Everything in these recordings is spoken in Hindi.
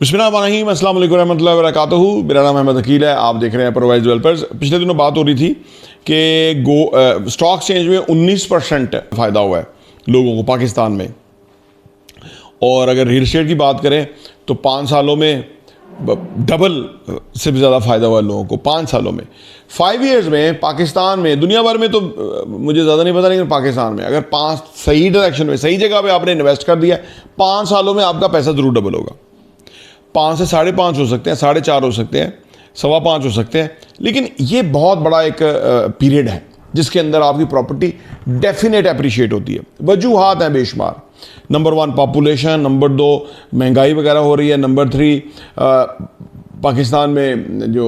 बिस्मिल्लाहिर्रहमानिर्रहीम, अस्सलाम वालेकुम रहमतुल्लाहि व बरकातुहू। मेरा नाम अहमद अकील है। आप देख रहे हैं प्रोवाइज डेवलपर्स। पिछले दिनों बात हो रही थी कि स्टॉक एक्सचेंज में 19% फ़ायदा हुआ है लोगों को पाकिस्तान में। और अगर रियल एस्टेट की बात करें तो 5 सालों में डबल से भी ज़्यादा फ़ायदा हुआ है लोगों को 5 सालों में। 5 ईयर्स में पाकिस्तान में, दुनिया भर में तो मुझे ज़्यादा नहीं पता, लेकिन पाकिस्तान में अगर 5 सही डायरेक्शन में सही जगह पे आपने इन्वेस्ट कर दिया, 5 सालों में आपका पैसा ज़रूर डबल होगा। 5 से 5.5 हो सकते हैं, 4.5 हो सकते हैं, 5.25 हो सकते हैं, लेकिन ये बहुत बड़ा एक पीरियड है जिसके अंदर आपकी प्रॉपर्टी डेफिनेट अप्रिशिएट होती है। वजूहात हैं बेशुमार। नंबर 1 पॉपुलेशन, नंबर 2 महंगाई वगैरह हो रही है, नंबर 3 पाकिस्तान में जो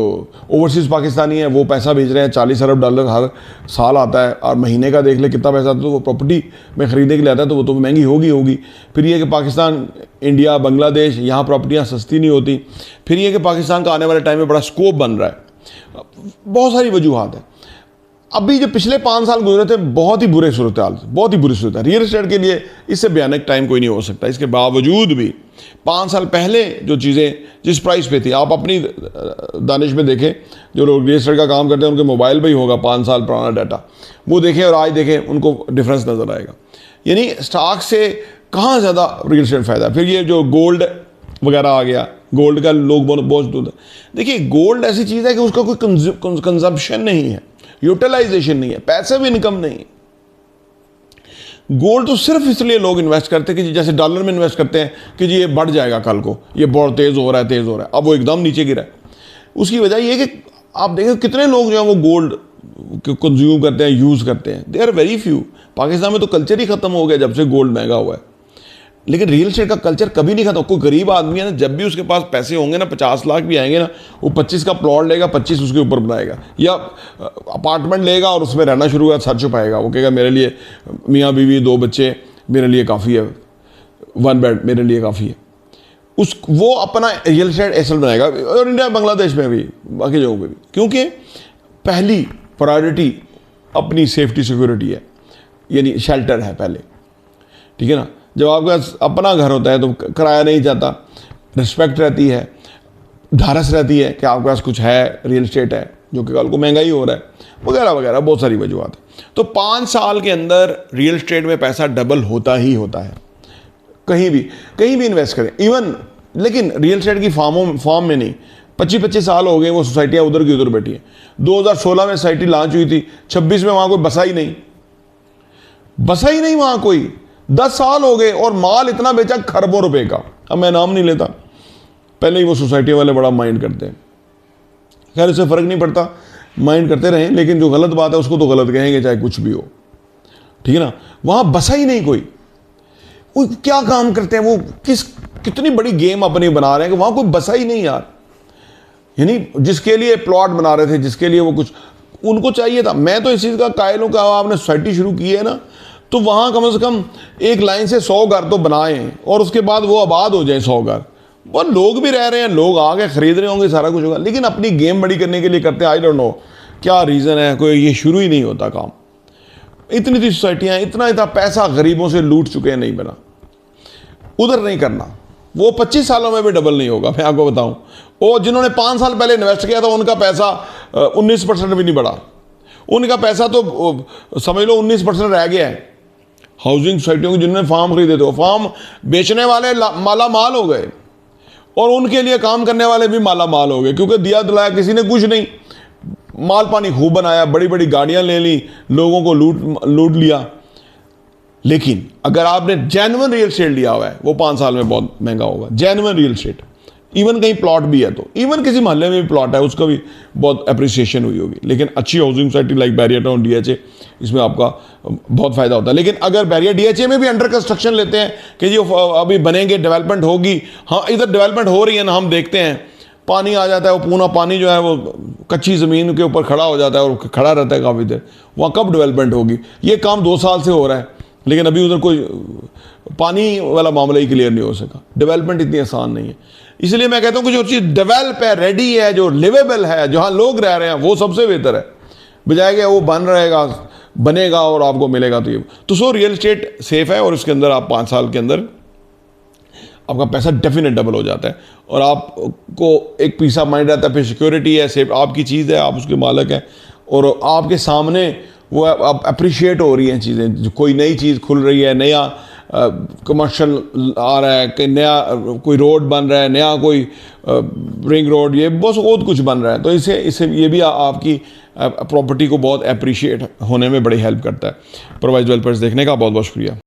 ओवरसीज़ पाकिस्तानी है वो पैसा भेज रहे हैं। $40 अरब हर साल आता है, और महीने का देख ले कितना पैसा आता है। तो वो प्रॉपर्टी में ख़रीदने के लिए आता है तो वो तो महंगी होगी। फिर ये कि पाकिस्तान, इंडिया, बांग्लादेश, यहाँ प्रॉपर्टियाँ सस्ती नहीं होती। फिर ये कि पाकिस्तान का आने वाले टाइम में बड़ा स्कोप बन रहा है। बहुत सारी वजूहात हैं। अभी जो पिछले 5 साल गुजरे थे बहुत ही बुरे सूरत हाल, बहुत ही बुरी सूरत हाल। रियल एस्टेट के लिए इससे भयानक टाइम कोई नहीं हो सकता। इसके बावजूद भी 5 साल पहले जो चीज़ें जिस प्राइस पे थी, आप अपनी दानिश में देखें, जो लोग रियल एस्टेट का काम करते हैं उनके मोबाइल पे ही होगा 5 साल पुराना डाटा, वो देखें और आज देखें, उनको डिफरेंस नज़र आएगा। यानी स्टॉक से कहाँ ज़्यादा रियल एस्टेट फ़ायदा। फिर ये जो गोल्ड वगैरह आ गया, गोल्ड का लोग बहुत दूर। देखिए, गोल्ड ऐसी चीज़ है कि उसका कोई कंजम्पशन नहीं है, यूटिलाइजेशन नहीं है, पैसिव इनकम नहीं है। गोल्ड तो सिर्फ इसलिए लोग इन्वेस्ट करते हैं कि जैसे डॉलर में इन्वेस्ट करते हैं कि जी ये बढ़ जाएगा कल को, ये बहुत तेज़ हो रहा है। अब वो एकदम नीचे गिरा है। उसकी वजह ये है कि आप देखें कितने लोग जो हैं वो गोल्ड कंज्यूम करते हैं, यूज़ करते हैं। They are very few. Pakistan में तो कल्चर ही ख़त्म हो गया जब से गोल्ड महंगा हुआ है। लेकिन रियल एस्टेट का कल्चर कभी नहीं खत्म। कोई गरीब आदमी है ना, जब भी उसके पास पैसे होंगे ना, 50 लाख भी आएंगे ना, वो 25 का प्लॉट लेगा, 25 उसके ऊपर बनाएगा, या अपार्टमेंट लेगा और उसमें रहना शुरू कर, सर छुपाएगा। वो कहेगा मेरे लिए मियाँ बीवी 2 बच्चे मेरे लिए काफ़ी है, 1 बेड मेरे लिए काफ़ी है। वो अपना रियल एस्टेट एसेट बनाएगा। और इंडिया, बांग्लादेश में भी, बाकी जगहों पर भी, क्योंकि पहली प्रायोरिटी अपनी सेफ्टी सिक्योरिटी है, यानी शेल्टर है पहले। ठीक है ना। जब आपका अपना घर होता है तो किराया नहीं जाता, रिस्पेक्ट रहती है, धारस रहती है कि आपके पास कुछ है, रियल एस्टेट है, जो कि कल को महंगा ही हो रहा है, वगैरह वगैरह बहुत सारी वजूहत है। तो 5 साल के अंदर रियल एस्टेट में पैसा डबल होता ही होता है। कहीं भी इन्वेस्ट करें, इवन, लेकिन रियल एस्टेट की फॉर्म में नहीं। 25 साल हो गए वो सोसाइटियाँ उधर की उधर बैठी हैं। 2016 में सोसाइटी लॉन्च हुई थी, 26 में वहाँ कोई बसा ही नहीं वहाँ कोई। 10 साल हो गए और माल इतना बेचा खरबों रुपए का। अब मैं नाम नहीं लेता, पहले ही वो सोसाइटी वाले बड़ा माइंड करते हैं। खैर, इससे फ़र्क नहीं पड़ता, माइंड करते रहें, लेकिन जो गलत बात है उसको तो गलत कहेंगे चाहे कुछ भी हो। ठीक है ना। वहाँ बसा ही नहीं कोई। वो क्या काम करते हैं, वो कितनी बड़ी गेम अपनी बना रहे हैं कि वहाँ कोई बसा ही नहीं यार। यानी जिसके लिए प्लॉट बना रहे थे, जिसके लिए वो कुछ उनको चाहिए था। मैं तो इस चीज़ का कायल हूँ कि आपने सोसाइटी शुरू की है ना, तो वहाँ कम से कम एक लाइन से 100 घर तो बनाएं और उसके बाद वो आबाद हो जाए 100 घर। और लोग भी रह रहे हैं, लोग आगे खरीद रहे होंगे, सारा कुछ होगा, लेकिन अपनी गेम बड़ी करने के लिए करते हैं। आई डोंट नो क्या रीज़न है, कोई ये शुरू ही नहीं होता काम। इतनी सोसाइटियाँ, इतना पैसा गरीबों से लूट चुके हैं, नहीं बना। उधर नहीं करना। वो 25 सालों में भी डबल नहीं होगा, मैं आपको बताऊँ। वो जिन्होंने 5 साल पहले इन्वेस्ट किया था उनका पैसा 19% भी नहीं बढ़ा। उनका पैसा तो समझ लो 19% रह गया है। हाउसिंग सोसाइटियों की जिन्होंने फार्म खरीदे थे, वो फार्म बेचने वाले माला माल हो गए, और उनके लिए काम करने वाले भी माला माल हो गए, क्योंकि दिया दिलाया किसी ने कुछ नहीं। माल पानी खूब बनाया, बड़ी बड़ी गाड़ियां ले ली, लोगों को लूट लिया। लेकिन अगर आपने जेन्युइन रियल एस्टेट लिया हुआ है, वो 5 साल में बहुत महंगा होगा। जेन्युइन रियल एस्टेट, इवन कहीं प्लॉट भी है तो, इवन किसी मोहल्ले में भी प्लॉट है, उसका भी बहुत अप्रिसिएशन हुई होगी। लेकिन अच्छी housing society like barrier town, DHA, इसमें आपका बहुत फ़ायदा होता है। लेकिन अगर बैरियर DHA में भी अंडर कंस्ट्रक्शन लेते हैं कि जी अभी बनेंगे, डेवलपमेंट होगी, हाँ इधर डेवलपमेंट हो रही है ना, हम देखते हैं, पानी आ जाता है, वो पूरा पानी जो है वो कच्ची ज़मीन के ऊपर खड़ा हो जाता है और खड़ा रहता है काफ़ी देर। वहाँ कब डेवलपमेंट होगी? ये काम 2 साल से हो रहा है, लेकिन अभी उधर कोई पानी वाला मामला ही क्लियर नहीं हो सका। डेवलपमेंट इतनी आसान नहीं है। इसलिए मैं कहता हूँ कि जो चीज़ डेवलप है, रेडी है, जो लिवेबल है, जहाँ लोग रह रहे हैं, वो सबसे बेहतर है, बजाय कि वो बनेगा और आपको मिलेगा। तो सो रियल एस्टेट सेफ है, और इसके अंदर आप 5 साल के अंदर आपका पैसा डेफिनेट डबल हो जाता है और आपको एक पीस ऑफ माइंड रहता है, फिर सिक्योरिटी है, सेफ आपकी चीज़ है, आप उसके मालिक हैं और आपके सामने वो अब अप्रिशिएट हो रही हैं चीज़ें। जो कोई नई चीज़ खुल रही है, नया कमर्शियल आ रहा है, कि नया कोई रोड बन रहा है, नया कोई रिंग रोड, ये बहुत कुछ बन रहा है, तो इससे ये भी आपकी प्रॉपर्टी को बहुत अप्रिशिएट होने में बड़ी हेल्प करता है। प्रोवाइज डेवलपर्स देखने का बहुत बहुत शुक्रिया।